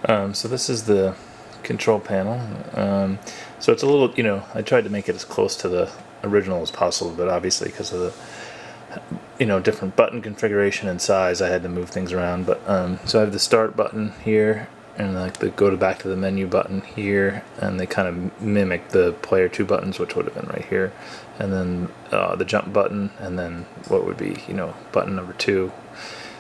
So this is the control panel. So it's a little, I tried to make it as close to the original as possible, but obviously because of the, different button configuration and size, I had to move things around. But so I have the start button here, and like the go to back to the menu button here, and they kind of mimic the player 2 buttons, which would have been right here, and then the jump button, and then what would be, button number 2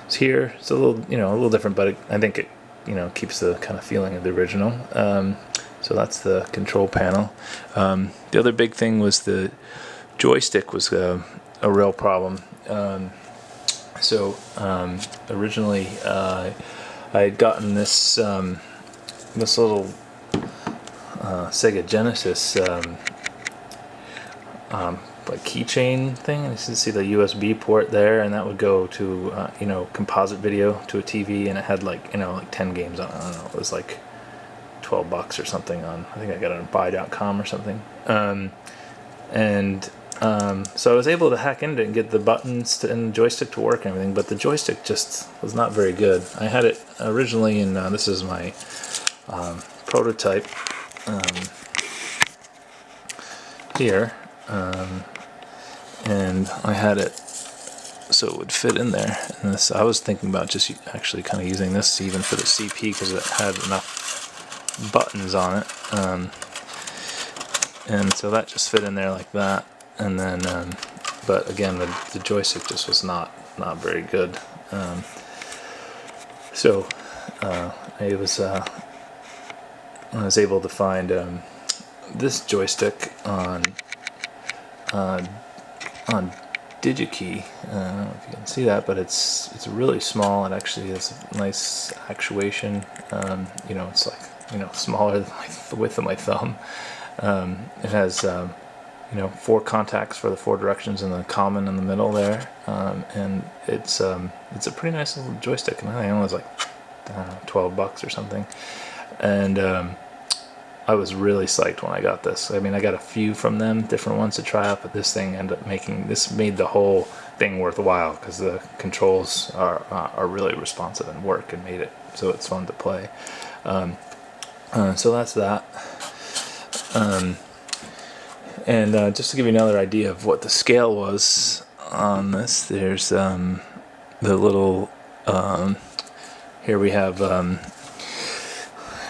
is here. It's a little, a little different, but I think it, keeps the kind of feeling of the original. So that's the control panel. The other big thing was the joystick was a real problem. Originally I had gotten this this little Sega Genesis like keychain thing. You see the USB port there, and that would go to composite video to a TV, and it had like 10 games on it. I don't know, it was like $12 or something on, I think I got it on buy.com or something. So I was able to hack into it and get the buttons and the joystick to work and everything, but the joystick just was not very good. I had it originally in, this is my prototype here, and I had it so it would fit in there. And this, I was thinking about just actually kind of using this even for the CP because it had enough buttons on it, and so that just fit in there like that. And then, but again, the joystick just was not very good. I was able to find this joystick on DigiKey. I don't know if you can see that, but it's really small. It actually has a nice actuation. It's like smaller than the width of my thumb. It has 4 contacts for the 4 directions and the common in the middle there, and it's a pretty nice little joystick, and I think it was like $12 or something. And I was really psyched when I got this. I mean, I got a few from them, different ones to try out, but this thing made the whole thing worthwhile because the controls are really responsive and work, and made it so it's fun to play. So that's that. And just to give you another idea of what the scale was on this, there's the little, here we have,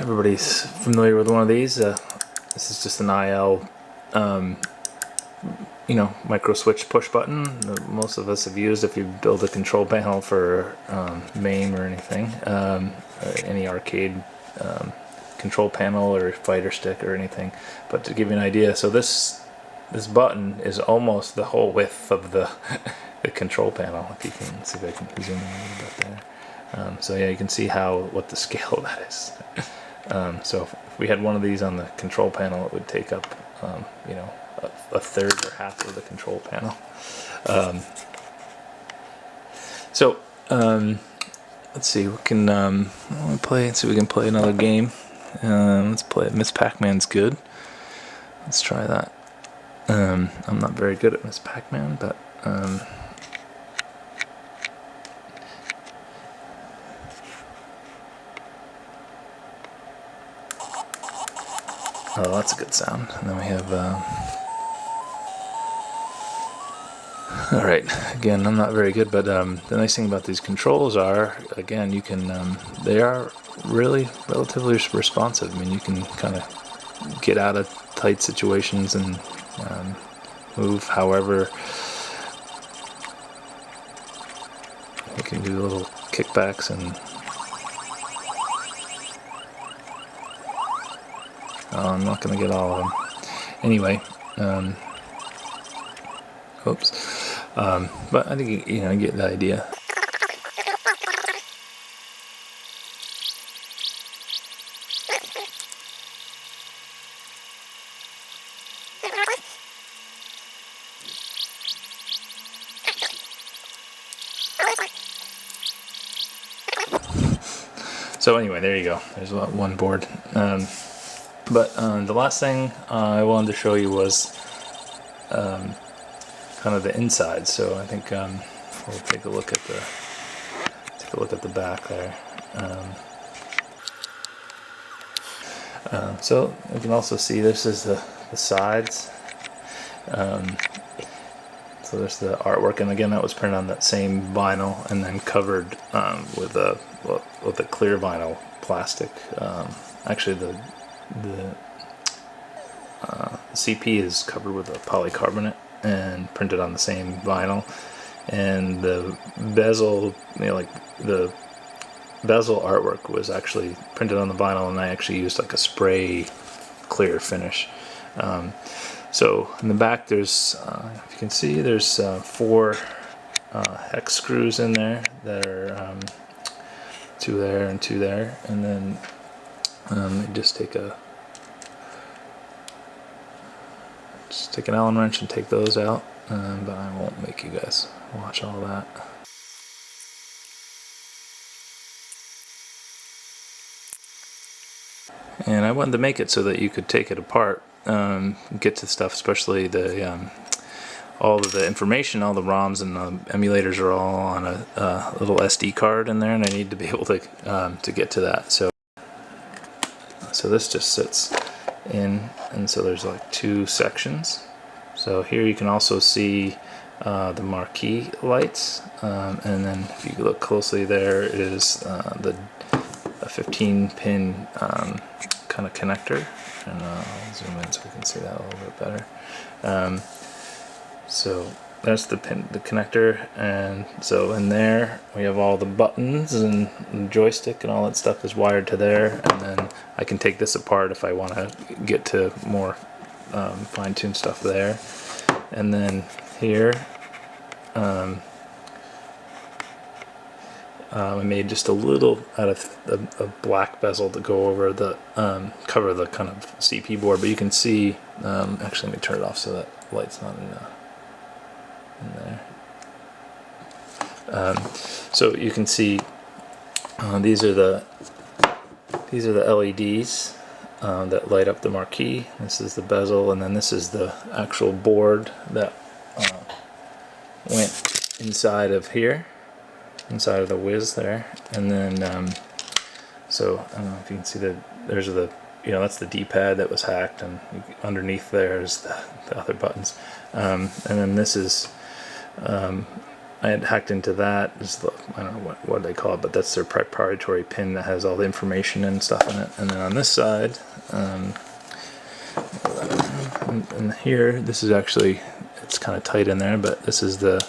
everybody's familiar with one of these. This is just an IL, micro switch push button that most of us have used if you build a control panel for Mame or anything, or any arcade control panel or fighter stick or anything. But to give you an idea, so this button is almost the whole width of the control panel. If you can see, if I can zoom in a little bit there. So yeah, you can see what the scale of that is. So if we had one of these on the control panel, it would take up a third or half of the control panel. Let's see, we can see if we can play another game. Let's play Miss Pac-Man's good. Let's try that. I'm not very good at Miss Pac-Man, but oh, that's a good sound. And then we have alright, again, I'm not very good, but the nice thing about these controls are, again, you can they are really relatively responsive. I mean, you can kind of get out of tight situations and move however. You can do little kickbacks and I'm not going to get all of them. Anyway, oops. But I think you get the idea. So anyway, there you go. There's one board. But the last thing I wanted to show you was kind of the inside. So I think we'll take a look at the back there. So you can also see this is the sides. So there's the artwork, and again that was printed on that same vinyl and then covered with a clear vinyl plastic. Actually, the CP is covered with a polycarbonate and printed on the same vinyl, and the bezel, like the bezel artwork was actually printed on the vinyl, and I actually used like a spray clear finish. So in the back there's, if you can see, there's 4 hex screws in there that are 2 there and 2 there, and then you just take an Allen wrench and take those out, but I won't make you guys watch all that. And I wanted to make it so that you could take it apart, get to stuff, especially the all of the information, all the ROMs and the emulators are all on a little SD card in there, and I need to be able to get to that. So this just sits in, and so there's like 2 sections. So here you can also see the marquee lights, and then if you look closely, there is a 15-pin kind of connector, and I'll zoom in so we can see that a little bit better. So that's the connector, and so in there we have all the buttons and the joystick and all that stuff is wired to there, and then I can take this apart if I want to get to more fine-tuned stuff there. And then here I made just a little out of a black bezel to go over the cover the kind of CP board, but you can see, actually let me turn it off so that light's not in there. So you can see these are the LEDs that light up the marquee. This is the bezel, and then this is the actual board that went inside of here, inside of the Wiz there. And then so I don't know if you can see there's the, that's the D-pad that was hacked, and underneath there is the other buttons. And then this is I had hacked into that. I don't know what they call it, but that's their proprietary pin that has all the information and stuff in it. And then on this side, and here, this is actually, it's kind of tight in there, but this is the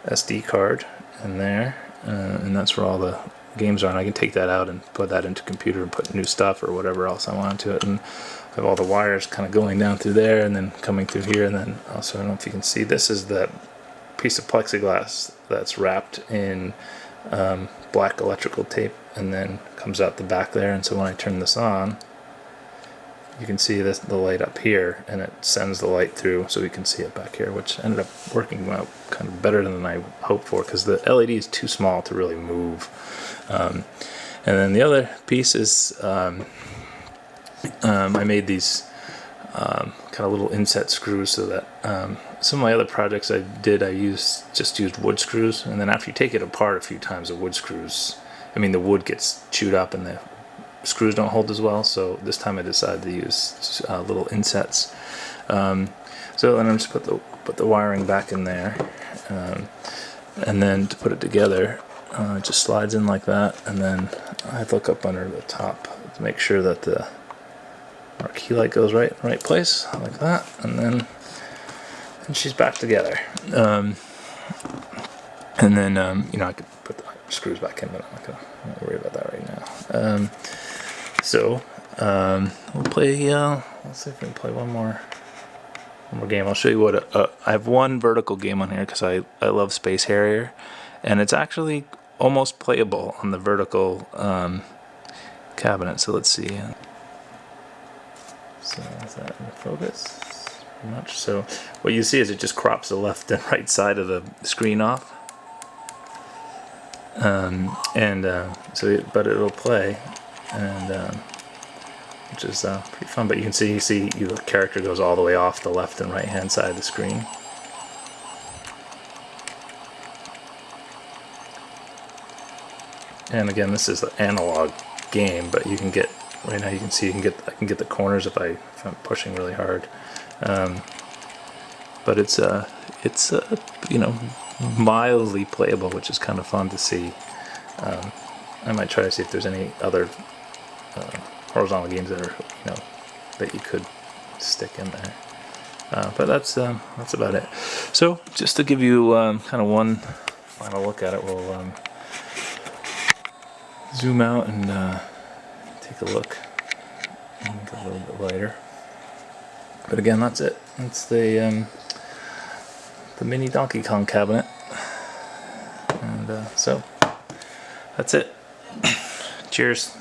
SD card in there, and that's where all the games are. And I can take that out and put that into computer and put new stuff or whatever else I want into it. And I have all the wires kind of going down through there and then coming through here. And then also, I don't know if you can see, this is the piece of plexiglass that's wrapped in black electrical tape and then comes out the back there. And so when I turn this on, you can see this, the light up here, and it sends the light through so we can see it back here, which ended up working out kind of better than I hoped for, because the LED is too small to really move. And then the other piece is I made these kind of little inset screws so that some of my other projects I just used wood screws, and then after you take it apart a few times, the wood gets chewed up and the screws don't hold as well. So this time I decided to use little insets. So then I'm just put the wiring back in there, and then to put it together, it just slides in like that, and then I look up under the top to make sure that the marquee light goes right in the right place, like that, and she's back together. And then I could put the screws back in, but I'm not gonna worry about that right now. So we'll play. Let's see if we can play one more game. I'll show you what I have one vertical game on here because I love Space Harrier, and it's actually almost playable on the vertical cabinet. So let's see. So is that in focus? Pretty much. So what you see is it just crops the left and right side of the screen off, but it'll play, and which is pretty fun. But you can see the character goes all the way off the left and right hand side of the screen. And again, this is the analog game, but you can get Right now you can see I can get the corners if I'm pushing really hard. But it's you know, mildly playable, which is kind of fun to see. I might try to see if there's any other horizontal games that are, you know, that you could stick in there. But that's about it. So just to give you kind of one final look at it, we'll zoom out and take a look and get a little bit lighter. But again, that's it. That's the mini Donkey Kong cabinet, and so that's it. Cheers.